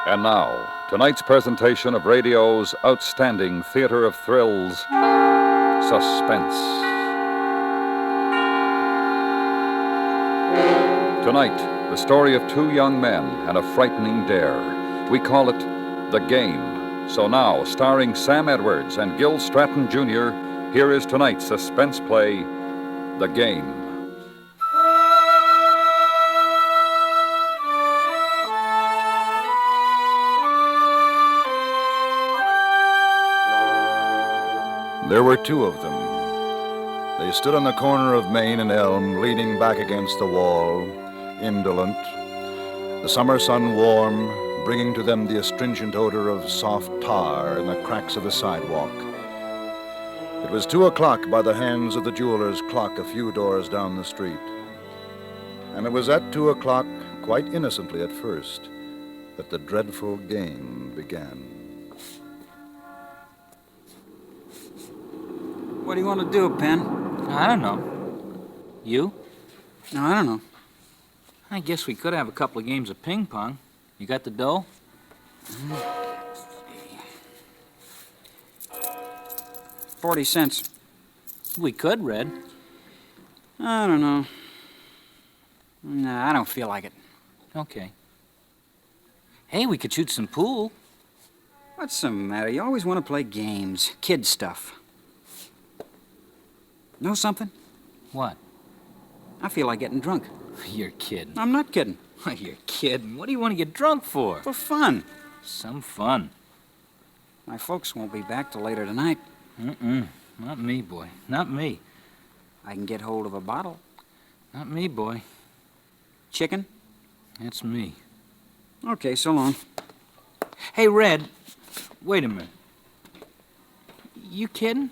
And now, tonight's presentation of radio's outstanding theater of thrills, Suspense. Tonight, the story of two young men and a frightening dare. We call it The Game. So now, starring Sam Edwards and Gil Stratton, Jr., here is tonight's suspense play, The Game. There were two of them. They stood on the corner of Main and Elm, leaning back against the wall, indolent. The summer sun warm, bringing to them the astringent odor of soft tar in the cracks of the sidewalk. It was 2:00 by the hands of the jeweler's clock a few doors down the street. And it was at 2:00, quite innocently at first, that the dreadful game began. What do you want to do, Pen? I don't know. You? No, I don't know. I guess we could have a couple of games of ping pong. You got the dough? 40 cents. We could, Red. I don't know. Nah, I don't feel like it. Okay. Hey, we could shoot some pool. What's the matter? You always want to play games. Kid stuff. Know something? What? I feel like getting drunk. You're kidding. I'm not kidding. You're kidding. What do you want to get drunk for? For fun. Some fun. My folks won't be back till later tonight. Not me, boy. Not me. I can get hold of a bottle. Not me, boy. Chicken? That's me. Okay, so long. Hey, Red. Wait a minute. You kidding?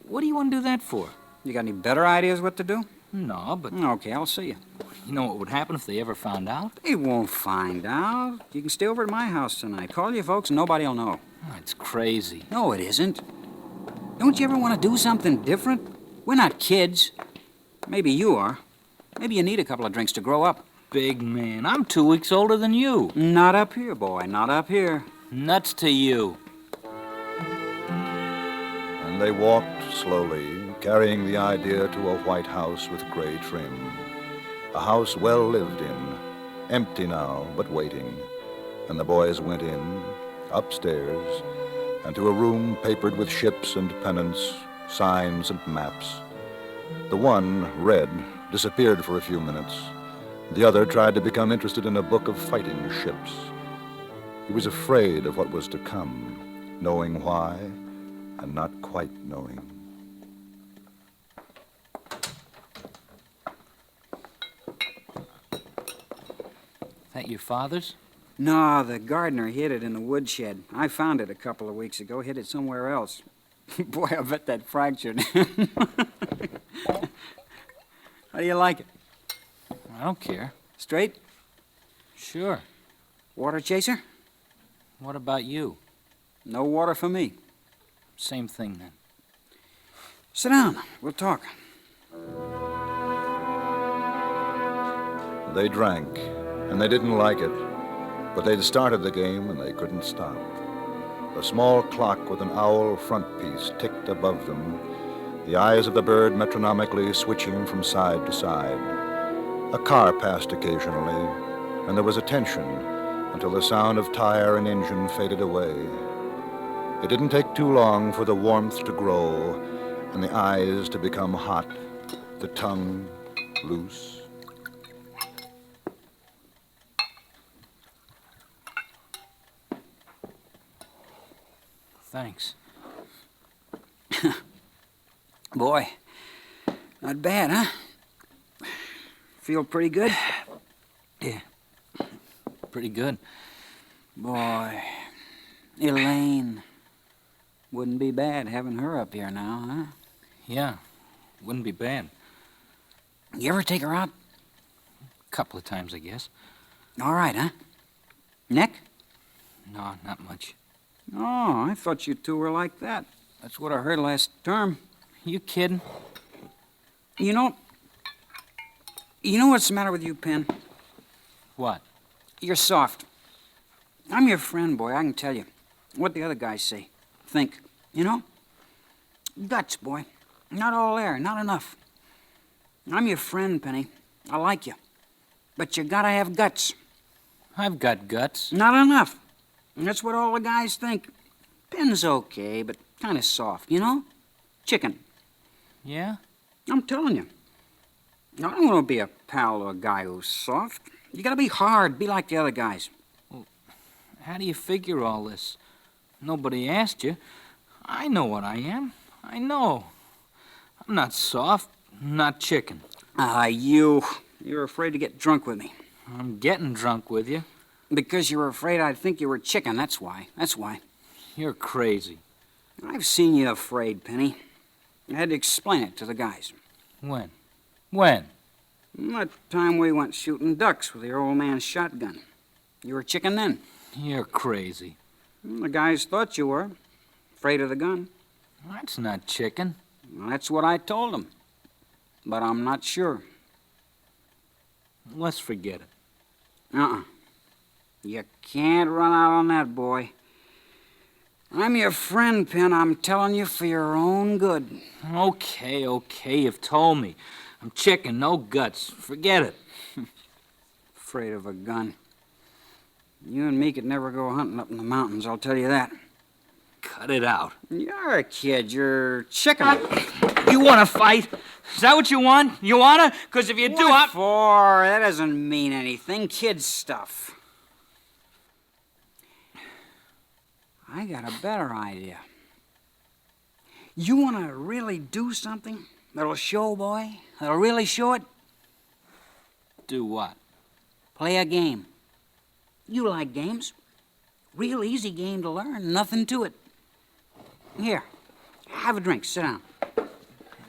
What do you want to do that for? You got any better ideas what to do? No, but... Okay, I'll see you. You know what would happen if they ever found out? They won't find out. You can stay over at my house tonight. Call your folks and nobody'll know. Oh, it's crazy. No, it isn't. Don't you ever want to do something different? We're not kids. Maybe you are. Maybe you need a couple of drinks to grow up. Big man, I'm 2 weeks older than you. Not up here, boy. Not up here. Nuts to you. And they walked slowly, carrying the idea to a white house with gray trim. A house well lived in, empty now, but waiting. And the boys went in, upstairs, and to a room papered with ships and pennants, signs and maps. The one, Red, disappeared for a few minutes. The other tried to become interested in a book of fighting ships. He was afraid of what was to come, knowing why, and not quite knowing. That your father's? No, the gardener hid it in the woodshed. I found it a couple of weeks ago, hid it somewhere else. Boy, I bet that fractured. How do you like it? I don't care. Straight? Sure. Water chaser? What about you? No water for me. Same thing, then. Sit down. We'll talk. They drank, and they didn't like it, but they'd started the game and they couldn't stop. A small clock with an owl frontpiece ticked above them, the eyes of the bird metronomically switching from side to side. A car passed occasionally, and there was a tension until the sound of tire and engine faded away. It didn't take too long for the warmth to grow and the eyes to become hot, the tongue loose. Thanks. Boy, not bad, huh? Feel pretty good? Yeah. Pretty good. Boy, Elaine. Wouldn't be bad having her up here now, huh? Yeah. Wouldn't be bad. You ever take her out? A couple of times, I guess. All right, huh? Neck? No, not much. Oh, I thought you two were like that. That's what I heard last term. You kidding? You know what's the matter with you, Pen? What? You're soft. I'm your friend, boy. I can tell you what the other guys say. Think. You know? Guts, boy. Not all there. Not enough. I'm your friend, Penny. I like you. But you gotta have guts. I've got guts. Not enough. And that's what all the guys think. Pin's okay, but kind of soft, you know? Chicken. Yeah? I'm telling you. I don't want to be a pal to a guy who's soft. You gotta be hard, be like the other guys. How do you figure all this? Nobody asked you. I know what I am. I know. I'm not soft, not chicken. You're afraid to get drunk with me. I'm getting drunk with you. Because you're afraid I'd think you were chicken, that's why. That's why. You're crazy. I've seen you afraid, Penny. I had to explain it to the guys. When? When? That time we went shooting ducks with your old man's shotgun. You were chicken then. You're crazy. The guys thought you were. Afraid of the gun. That's not chicken. Well, that's what I told them. But I'm not sure. Let's forget it. You can't run out on that, boy. I'm your friend, Pin. I'm telling you for your own good. Okay, you've told me. I'm chicken, no guts. Forget it. Afraid of a gun. You and me could never go hunting up in the mountains, I'll tell you that. Cut it out. You're a kid. You're chicken. You want to fight? Is that what you want? You want to? Because if you do, What for? That doesn't mean anything. Kid stuff. I got a better idea. You want to really do something that'll show, boy? That'll really show it? Do what? Play a game. You like games. Real easy game to learn. Nothing to it. Here, have a drink. Sit down.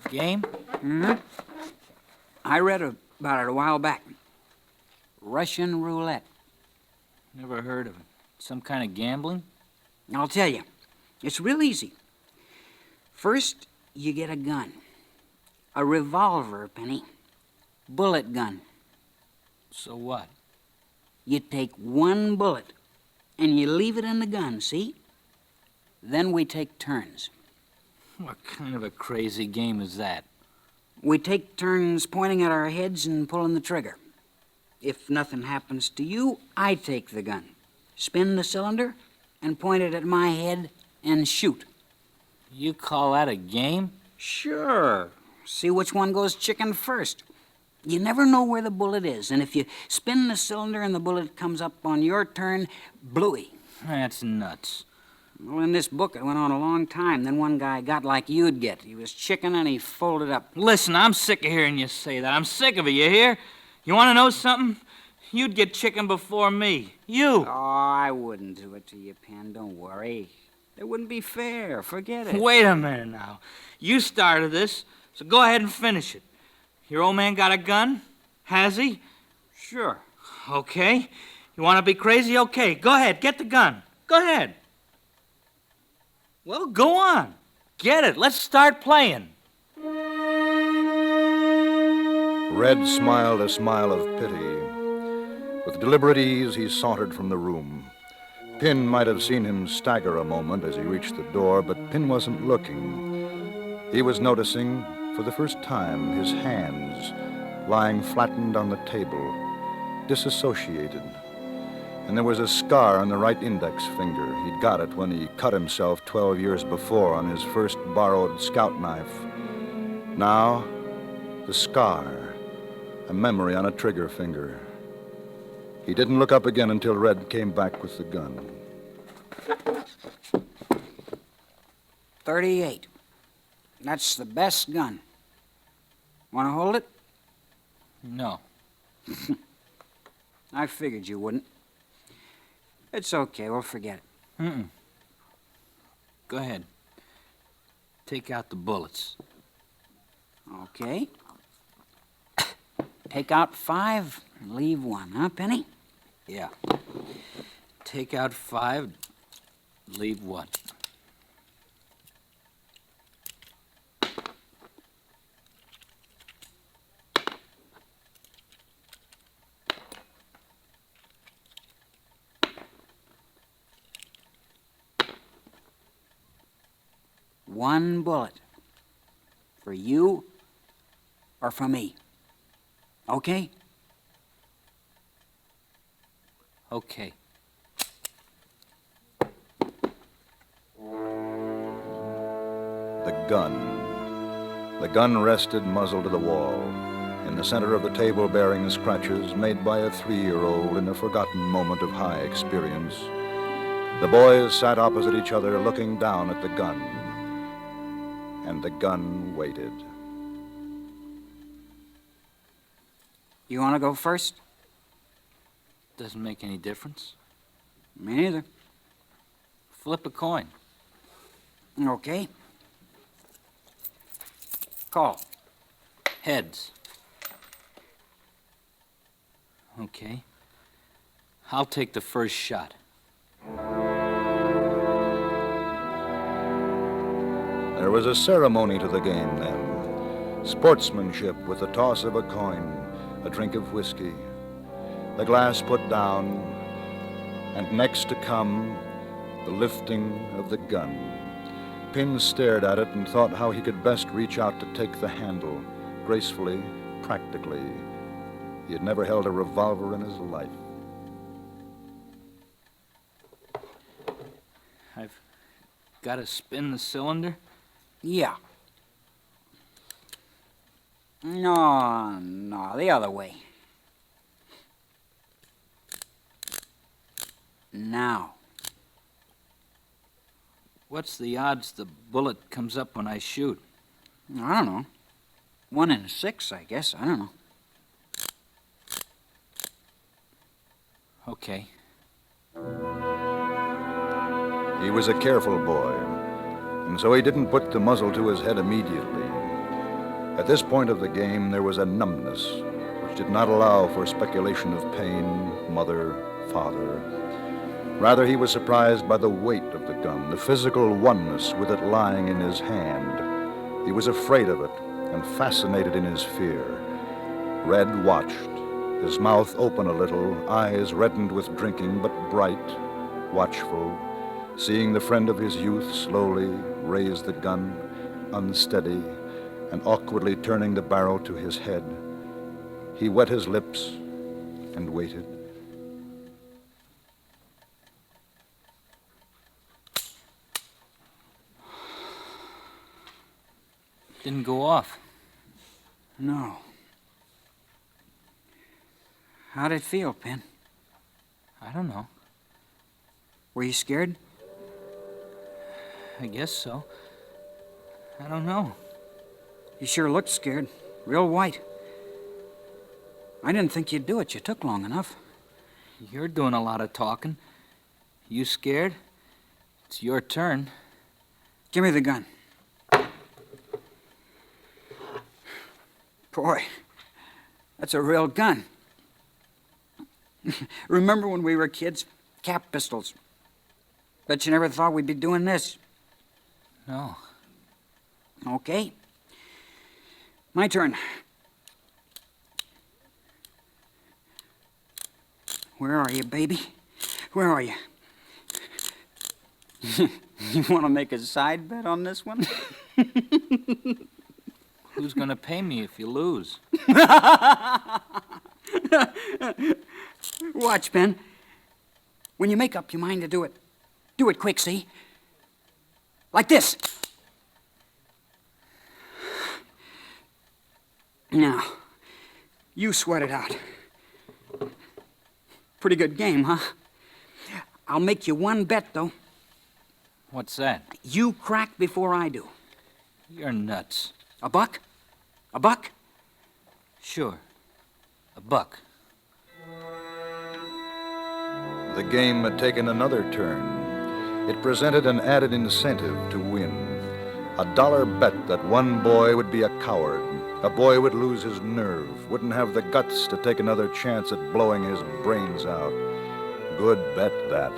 Game? Mm-hmm. I read about it a while back. Russian roulette. Never heard of it. Some kind of gambling? I'll tell you. It's real easy. First, you get a gun. A revolver, Penny. Bullet gun. So what? You take one bullet, and you leave it in the gun, see? Then we take turns. What kind of a crazy game is that? We take turns pointing at our heads and pulling the trigger. If nothing happens to you, I take the gun, spin the cylinder, and point it at my head and shoot. You call that a game? Sure. See which one goes chicken first. You never know where the bullet is, and if you spin the cylinder and the bullet comes up on your turn, bluey. That's nuts. Well, in this book, it went on a long time. Then one guy got like you'd get. He was chicken and he folded up. Listen, I'm sick of hearing you say that. I'm sick of it, you hear? You want to know something? You'd get chicken before me. You. Oh, I wouldn't do it to you, Pen. Don't worry. It wouldn't be fair. Forget it. Wait a minute now. You started this, so go ahead and finish it. Your old man got a gun? Has he? Sure. Okay. You want to be crazy? Okay. Go ahead. Get the gun. Go ahead. Well, go on. Get it. Let's start playing. Red smiled a smile of pity. With deliberate ease, he sauntered from the room. Pin might have seen him stagger a moment as he reached the door, but Pin wasn't looking. He was noticing, for the first time, his hands lying flattened on the table, disassociated. And there was a scar on the right index finger. He'd got it when he cut himself 12 years before on his first borrowed scout knife. Now, the scar, a memory on a trigger finger. He didn't look up again until Red came back with the gun. 38. That's the best gun. Want to hold it? No. I figured you wouldn't. It's okay. We'll forget it. Go ahead. Take out the bullets. Okay. Take out 5, leave 1, huh, Penny? Yeah. Take out 5, leave 1. one bullet. For you or for me. Okay? Okay. The gun. The gun rested muzzle to the wall, in the center of the table bearing scratches made by a 3-year-old in a forgotten moment of high experience. The boys sat opposite each other looking down at the gun, and the gun waited. You want to go first? Doesn't make any difference. Me neither. Flip a coin. Okay. Call. Heads. Okay. I'll take the first shot. There was a ceremony to the game then. Sportsmanship with the toss of a coin, a drink of whiskey, the glass put down, and next to come, the lifting of the gun. Pin stared at it and thought how he could best reach out to take the handle, gracefully, practically. He had never held a revolver in his life. I've got to spin the cylinder. Yeah. No, the other way. Now. What's the odds the bullet comes up when I shoot? I don't know. 1 in 6, I guess. I don't know. Okay. He was a careful boy, and so he didn't put the muzzle to his head immediately. At this point of the game, there was a numbness which did not allow for speculation of pain, mother, father. Rather, he was surprised by the weight of the gun, the physical oneness with it lying in his hand. He was afraid of it and fascinated in his fear. Red watched, his mouth open a little, eyes reddened with drinking, but bright, watchful, seeing the friend of his youth slowly raise the gun, unsteady, and awkwardly turning the barrel to his head. He wet his lips and waited. Didn't go off. No. How'd it feel, Pen? I don't know. Were you scared? I guess so. I don't know. You sure looked scared. Real white. I didn't think you'd do it. You took long enough. You're doing a lot of talking. You scared? It's your turn. Give me the gun. Boy, that's a real gun. Remember when we were kids? Cap pistols. Bet you never thought we'd be doing this. No. Okay. My turn. Where are you, baby? Where are you? You want to make a side bet on this one? Who's going to pay me if you lose? Watch, Ben. When you make up your mind to do it quick, see? Like this. Now, you sweat it out. Pretty good game, huh? I'll make you one bet, though. What's that? You crack before I do. You're nuts. A buck? A buck? Sure. A buck. The game had taken another turn. It presented an added incentive to win. $1 bet that one boy would be a coward. A boy would lose his nerve, wouldn't have the guts to take another chance at blowing his brains out. Good bet, that.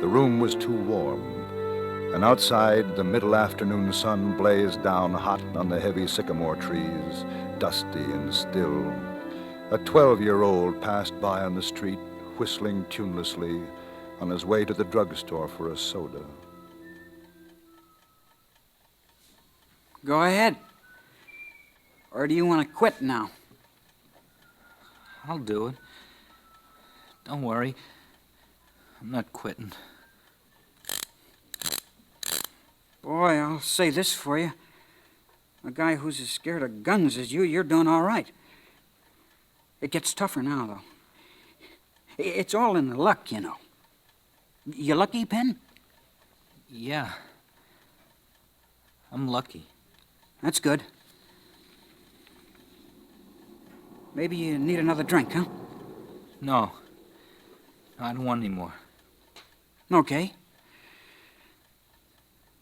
The room was too warm, and outside the middle afternoon sun blazed down hot on the heavy sycamore trees, dusty and still. A 12-year-old passed by on the street, whistling tunelessly, on his way to the drugstore for a soda. Go ahead. Or do you want to quit now? I'll do it. Don't worry. I'm not quitting. Boy, I'll say this for you. A guy who's as scared of guns as you're doing all right. It gets tougher now, though. It's all in the luck, you know. You lucky, Pen? Yeah. I'm lucky. That's good. Maybe you need another drink, huh? No. I don't want any more. Okay.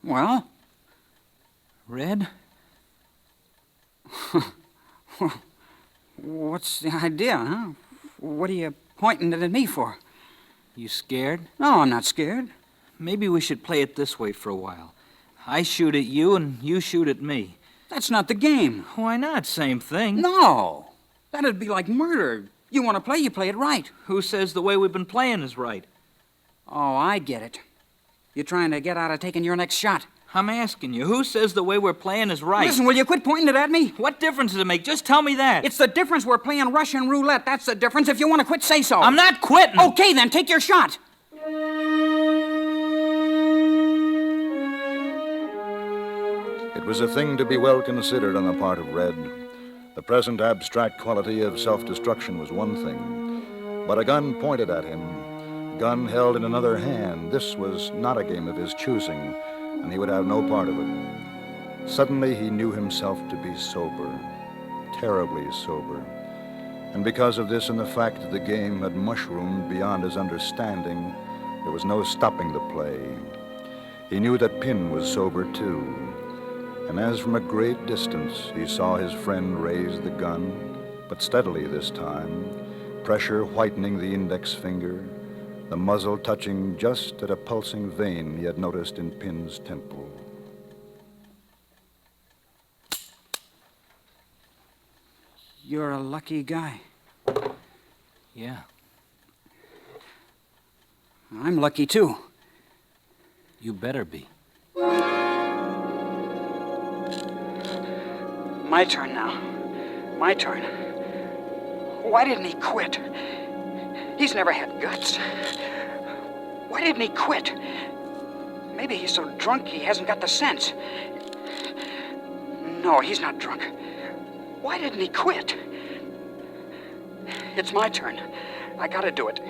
Well? Red? What's the idea, huh? What are you pointing it at me for? You scared? No, I'm not scared. Maybe we should play it this way for a while. I shoot at you and you shoot at me. That's not the game. Why not? Same thing. No. That'd be like murder. You want to play, you play it right. Who says the way we've been playing is right? Oh, I get it. You're trying to get out of taking your next shot. I'm asking you, who says the way we're playing is right? Listen, will you quit pointing it at me? What difference does it make? Just tell me that. It's the difference we're playing Russian roulette. That's the difference. If you want to quit, say so. I'm not quitting. Okay, then, take your shot. It was a thing to be well considered on the part of Red. The present abstract quality of self-destruction was one thing, but a gun pointed at him, gun held in another hand. This was not a game of his choosing, and he would have no part of it. Suddenly, he knew himself to be sober, terribly sober. And because of this and the fact that the game had mushroomed beyond his understanding, there was no stopping the play. He knew that Pin was sober, too. And as from a great distance, he saw his friend raise the gun, but steadily this time, pressure whitening the index finger, the muzzle touching just at a pulsing vein he had noticed in Pin's temple. You're a lucky guy. Yeah. I'm lucky, too. You better be. My turn now. My turn. Why didn't he quit? He's never had guts. Why didn't he quit? Maybe he's so drunk he hasn't got the sense. No, he's not drunk. Why didn't he quit? It's my turn. I gotta do it.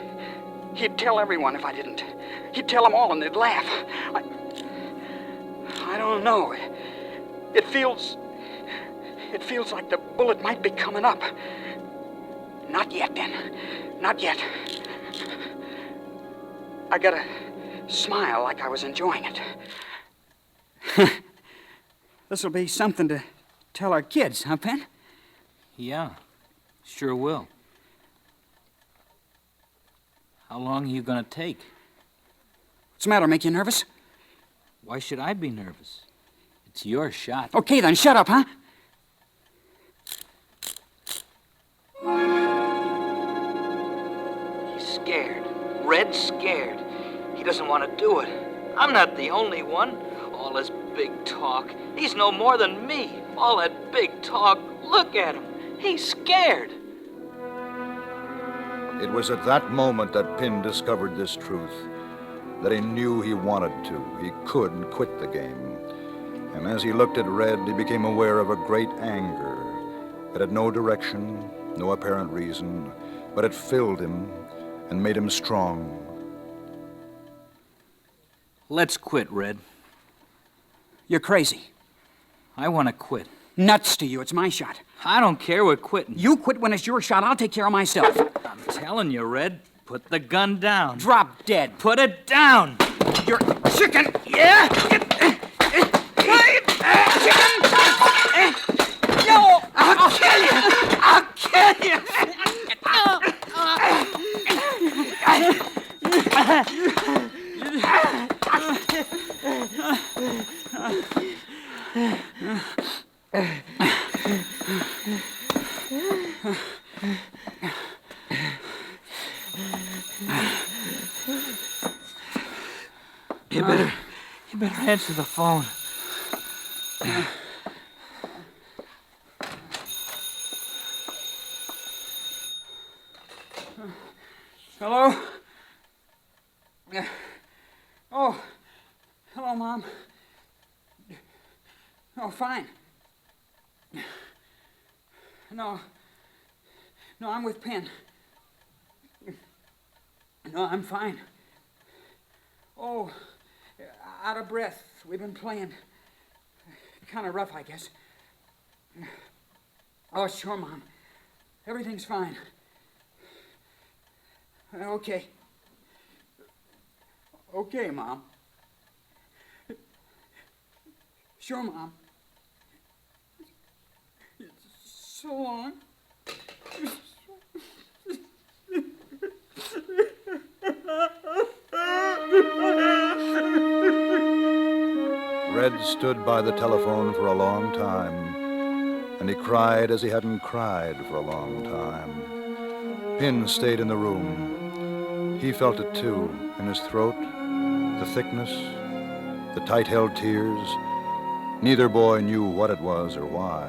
He'd tell everyone if I didn't. He'd tell them all and they'd laugh. I don't know. It feels like the bullet might be coming up. Not yet, then. Not yet. I gotta smile like I was enjoying it. This'll be something to tell our kids, huh, Pen? Yeah, sure will. How long are you gonna take? What's the matter, make you nervous? Why should I be nervous? It's your shot. Okay, then, shut up, huh? He's scared. Red's scared. He doesn't want to do it. I'm not the only one. All this big talk. He's no more than me. All that big talk. Look at him. He's scared. It was at that moment that Pin discovered this truth, that he knew he wanted to. He could quit the game. And as he looked at Red, he became aware of a great anger. It had no direction, no apparent reason, but it filled him and made him strong. Let's quit, Red. You're crazy. I want to quit. Nuts to you. It's my shot. I don't care. We're quitting. You quit when it's your shot. I'll take care of myself. I'm telling you, Red. Put the gun down. Drop dead. Put it down. You're chicken. Yeah? Chicken. No. I'll kill you. I'll kill you. You better answer the phone. Hello? Oh, hello, Mom. Oh, fine. No, I'm with Penn. No, I'm fine. Oh, out of breath. We've been playing. Kind of rough, I guess. Oh, sure, Mom. Everything's fine. Okay. Okay, Mom. Sure, Mom. So long. Red stood by the telephone for a long time, and he cried as he hadn't cried for a long time. Pin stayed in the room. He felt it, too, in his throat, the thickness, the tight-held tears. Neither boy knew what it was or why.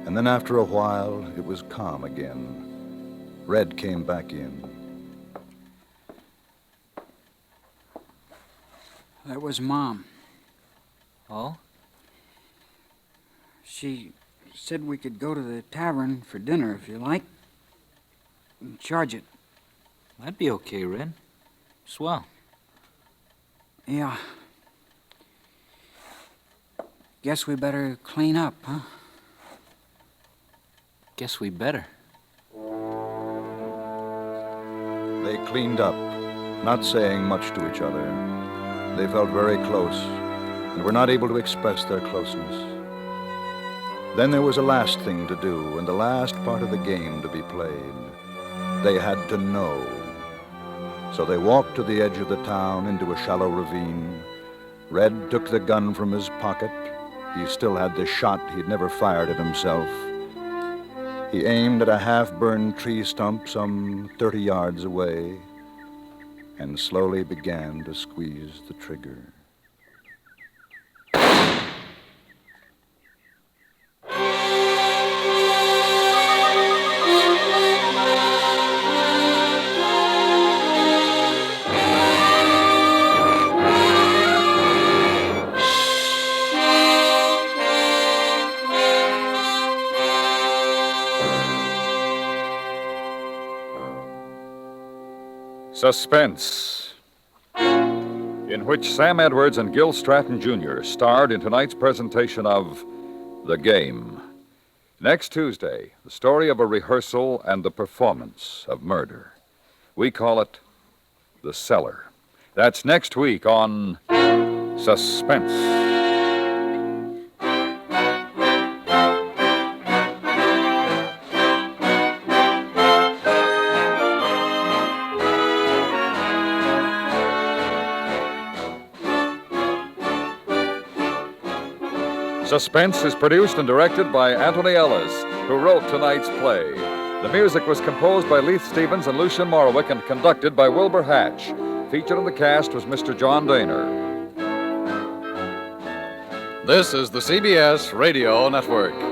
And then after a while, it was calm again. Red came back in. That was Mom. Oh? She said we could go to the tavern for dinner if you like. And charge it. That'd be okay, Red. Swell. Yeah. Guess we better clean up, huh? Guess we better. They cleaned up, not saying much to each other. They felt very close and were not able to express their closeness. Then there was a last thing to do and the last part of the game to be played. They had to know. So they walked to the edge of the town into a shallow ravine. Red took the gun from his pocket. He still had the shot he'd never fired at himself. He aimed at a half-burned tree stump some 30 yards away and slowly began to squeeze the trigger. Suspense, in which Sam Edwards and Gil Stratton Jr. starred in tonight's presentation of The Game. Next Tuesday, the story of a rehearsal and the performance of murder. We call it The Cellar. That's next week on Suspense. Suspense is produced and directed by Anthony Ellis, who wrote tonight's play. The music was composed by Leith Stevens and Lucien Morawick and conducted by Wilbur Hatch. Featured in the cast was Mr. John Daner. This is the CBS Radio Network.